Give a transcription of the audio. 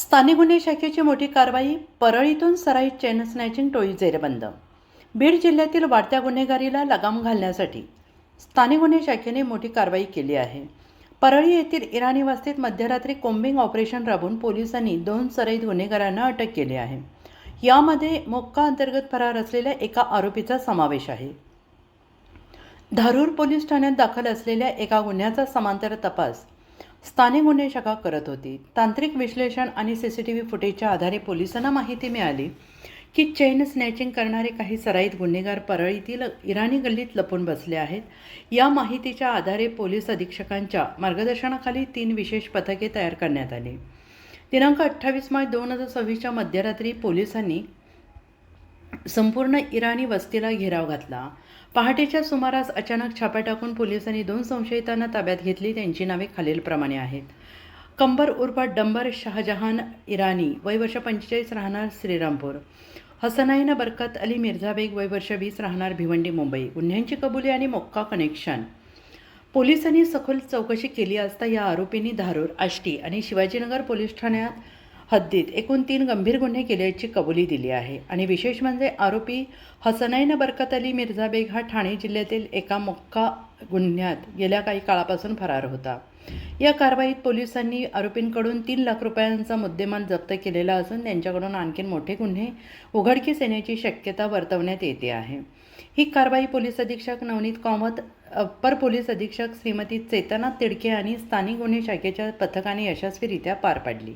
स्थानिक गुन्हे शाखेची मोठी कारवाई. परळीतून सराईत चेन स्नॅचिंग टोळी जेरबंद. बीड जिल्ह्यातील वाढत्या गुन्हेगारीला लगाम घालण्यासाठी स्थानिक गुन्हे शाखेने मोठी कारवाई केली आहे. परळी येथील इराणी वस्तीत मध्यरात्री कोम्बिंग ऑपरेशन राबवून पोलिसांनी 2 सराईत गुन्हेगारांना अटक केली आहे. यामध्ये मोक्का अंतर्गत फरार असलेल्या एका आरोपीचा समावेश आहे. धारूर पोलीस ठाण्यात दाखल असलेल्या एका गुन्ह्याचा समांतर तपास स्थानिक गुन्हे शाखा करत होती. तांत्रिक विश्लेषण आणि सीसीटीव्ही फुटेजच्या आधारे पोलिसांना माहिती मिळाली की चेन स्नॅचिंग करणारे काही सराईत गुन्हेगार परळीतील इराणी गल्लीत लपून बसले आहेत. या माहितीच्या आधारे पोलीस अधीक्षकांच्या मार्गदर्शनाखाली 3 विशेष पथके तयार करण्यात आली. दिनांक 28 मार्च 2026च्या मध्यरात्री पोलिसांनी संपूर्ण इराणी वस्तीला घेराव घातला. पहाटेच्या सुमारास अचानक छापा टाकून पोलिसांनी 2 संशयितांना ताब्यात घेतली. त्यांची नावे खालीलप्रमाणे आहेत. कंबर उर्फ डंबर शाहजहान इराणी, वय वर्ष 45, राहणार श्रीरामपूर. हसनाईन बरकत अली मिर्झा बेग, वय वर्ष 20, राहणार भिवंडी, मुंबई. गुन्ह्यांची कबुली आणि मोक्का कनेक्शन. पोलिसांनी सखोल चौकशी केली असता या आरोपींनी धारूर, आष्टी आणि शिवाजीनगर पोलीस ठाण्यात हद्दीत एकूण 3 गंभीर गुन्हे केल्याची कबुली दिली आहे. आणि विशेष म्हणजे आरोपी हसनाईन बरकत अली मिर्झा बेग हा ठाणे जिल्ह्यातील एका मोक्का गुन्ह्यात गेल्या काही काळापासून फरार होता. या कारवाईत पोलिसांनी आरोपींकडून 3 लाख रुपयांचा मुद्देमाल जप्त केलेला असून त्यांच्याकडून आणखी मोठे गुन्हे उघडकीस येण्याची शक्यता वर्तवण्यात येते आहे. ही कारवाई पोलीस अधीक्षक नवनीत कामत, अप्पर पोलीस अधीक्षक श्रीमती चेतना तिडके आणि स्थानिक गुन्हे शाखेच्या पथकाने यशस्वीरित्या पार पाडली.